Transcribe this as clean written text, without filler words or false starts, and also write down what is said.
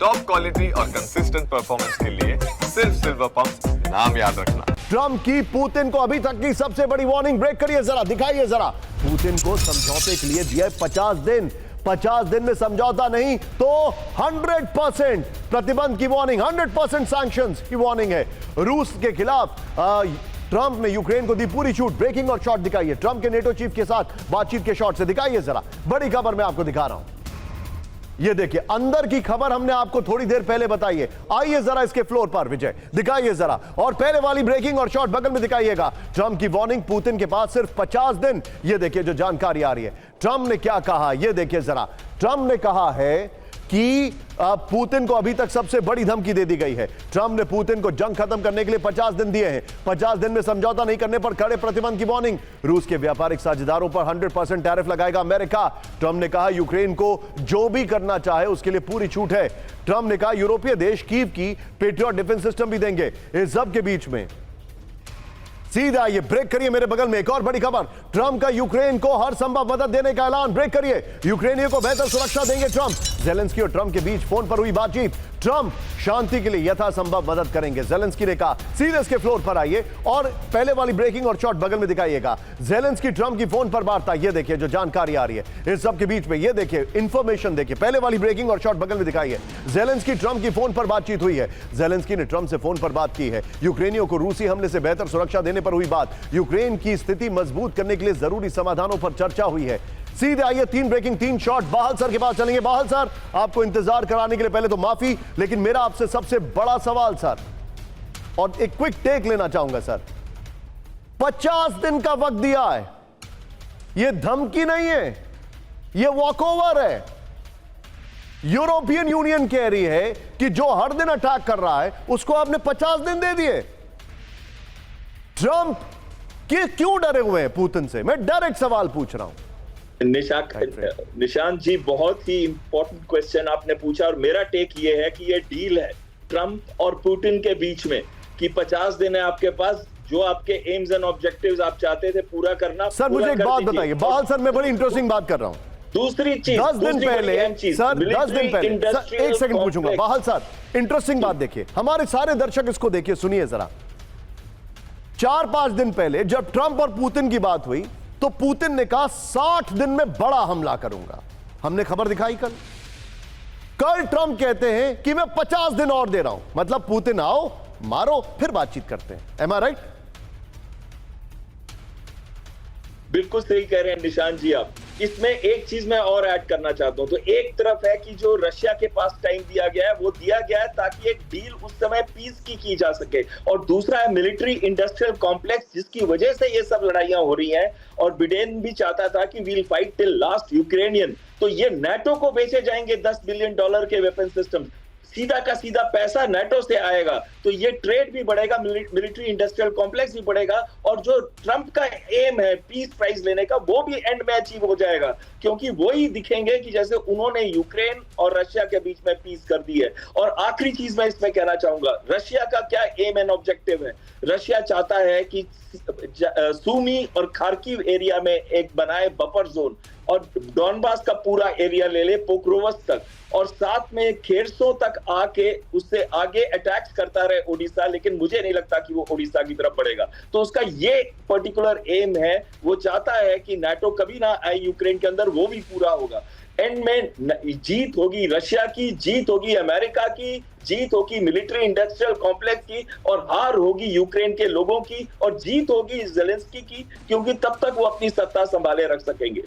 Top quality और consistent performance के लिए सिर्फ सिल्वर पंप नाम याद रखना। ट्रंप की पुतिन को अभी तक की सबसे बड़ी वार्निंग। ब्रेक करिए जरा, दिखाइए जरा। पुतिन को समझौते के लिए दिया 50 दिन। 50 दिन में समझौता नहीं तो 100% प्रतिबंध की वार्निंग, 100% सैंक्शंस की वार्निंग है रूस के खिलाफ। ट्रंप ने यूक्रेन को दी पूरी छूट। ब्रेकिंग और शॉट दिखाइए, ट्रंप के नेटो चीफ के साथ बातचीत के शॉट से दिखाइए जरा। बड़ी खबर मैं आपको दिखा रहा हूं, ये देखिए अंदर की खबर हमने आपको थोड़ी देर पहले बताई है। आइए जरा इसके फ्लोर पर विजय, दिखाइए जरा। और पहले वाली ब्रेकिंग और शॉट बगल में दिखाइएगा। ट्रंप की वार्निंग, पुतिन के पास सिर्फ 50 दिन। ये देखिए जो जानकारी आ रही है। ट्रंप ने क्या कहा, ये देखिए जरा। ट्रंप ने कहा है कि पुतिन को अभी तक सबसे बड़ी धमकी दे दी गई है। ट्रंप ने पुतिन को जंग खत्म करने के लिए 50 दिन दिए हैं। 50 दिन में समझौता नहीं करने पर कड़े प्रतिबंध की वार्निंग। रूस के व्यापारिक साझेदारों पर 100% टैरिफ लगाएगा अमेरिका। ट्रंप ने कहा यूक्रेन को जो भी करना चाहे उसके लिए पूरी छूट है। ट्रंप ने कहा यूरोपीय देश कीव की पेट्रियट डिफेंस सिस्टम भी देंगे। इस सब के बीच में सीधा ये ब्रेक करिए, मेरे बगल में एक और बड़ी खबर। ट्रंप का यूक्रेन को हर संभव मदद देने का ऐलान। ब्रेक करिए, यूक्रेनियों को बेहतर सुरक्षा देंगे ट्रंप। जेलेंस्की और ट्रंप के बीच फोन पर हुई बातचीत। ट्रंप शांति के लिए यथासंभव मदद करेंगे, जेलेंस्की ने कहा। सीधे इसके फ्लोर पर आइए और पहले वाली ब्रेकिंग और शॉट बगल में दिखाइएगा। जेलेंस्की ट्रंप की फोन पर वार्ता, ये देखिए जो जानकारी आ रही है इस सब के बीच में। ये देखिए इंफॉर्मेशन देखिए, पहले वाली ब्रेकिंग और शॉट बगल में दिखाइए। जेलेंस्की ट्रंप की फोन पर बातचीत हुई है। जेलेंस्की ने ट्रंप से फोन पर बात की है। यूक्रेनियों को रूसी हमले से बेहतर सुरक्षा देने पर हुई बात। यूक्रेन की स्थिति मजबूत करने के लिए जरूरी समाधानों पर चर्चा हुई है। सीधे आइए, 3 ब्रेकिंग 3 शॉट बाहल सर के पास चलेंगे। बाहल सर, आपको इंतजार कराने के लिए पहले तो माफी, लेकिन मेरा आपसे सबसे बड़ा सवाल सर, और एक क्विक टेक लेना चाहूंगा सर। 50 दिन का वक्त दिया है, यह धमकी नहीं है, यह वॉकओवर है। यूरोपियन यूनियन कह रही है कि जो हर दिन अटैक कर रहा है उसको आपने 50 दिन दे दिए। ट्रंप के क्यों डरे हुए हैं पुतिन से? मैं डायरेक्ट सवाल पूछ रहा हूं। निशांत जी, बहुत ही इंपॉर्टेंट क्वेश्चन आपने पूछा और मेरा टेक ये है कि ये डील है ट्रंप और पुतिन के बीच में कि 50 दिन है आपके पास, जो आपके एम्स एंड ऑब्जेक्टिव्स आप चाहते थे पूरा करना। सर मुझे एक बात बताइए बाहल सर, मैं बड़ी इंटरेस्टिंग बात कर रहा हूं। दूसरी चीज, 10 दिन पहले सर, 10 दिन पहले सर, एक सेकंड पूछूंगा बाहल सर, इंटरेस्टिंग बात देखिए, हमारे सारे दर्शक इसको देखिए, सुनिए जरा। 4-5 दिन पहले जब ट्रंप और पुतिन की बात हुई तो पुतिन ने कहा 60 दिन में बड़ा हमला करूंगा। हमने खबर दिखाई कल। कल ट्रंप कहते हैं कि मैं 50 दिन और दे रहा हूं, मतलब पुतिन आओ मारो फिर बातचीत करते हैं। एम आई राइट? बिल्कुल सही कह रहे हैं निशांत जी आप। इसमें एक चीज मैं और ऐड करना चाहता हूं। तो एक तरफ है कि जो रशिया के पास टाइम दिया गया है वो दिया गया है ताकि एक डील उस समय पीस की जा सके, और दूसरा है मिलिट्री इंडस्ट्रियल कॉम्प्लेक्स, जिसकी वजह से ये सब लड़ाइयां हो रही हैं। और बिडेन भी चाहता था कि we'll fight till last Ukrainian. तो ये नाटो को बेचे जाएंगे $10 बिलियन के वेपन सिस्टम, सीधा का सीधा पैसा नाटो से आएगा। तो ये ट्रेड भी बढ़ेगा, मिलिट्री इंडस्ट्रियल कॉम्प्लेक्स भी बढ़ेगा, और जो ट्रंप का एम है पीस प्राइस लेने का वो भी एंड में अचीव हो जाएगा, क्योंकि वो ही दिखेंगे कि जैसे उन्होंने यूक्रेन और रशिया के बीच में पीस कर दी है। और आखिरी चीज मैं इसमें कहना चाहूंगा, रशिया का क्या एम एंड ऑब्जेक्टिव है। रशिया चाहता है कि सूमी और खार्किव एरिया में एक बनाए बफर जोन, और डॉनबास का पूरा एरिया ले ले पोक्रोवस तक, और साथ में खेरसों तक आके उससे आगे अटैक्स करता रहे ओडिशा। लेकिन मुझे नहीं लगता कि वो ओडिशा की तरफ बढ़ेगा। तो उसका ये पर्टिकुलर एम है, वो चाहता है कि नाटो कभी ना आए यूक्रेन के अंदर, वो भी पूरा होगा। एंड में जीत होगी रशिया की, जीत होगी अमेरिका की, जीत होगी मिलिट्री इंडस्ट्रियल कॉम्प्लेक्स की, और हार होगी यूक्रेन के लोगों की, और जीत होगी जेलेंस्की की, क्योंकि तब तक वो अपनी सत्ता संभाले रख सकेंगे।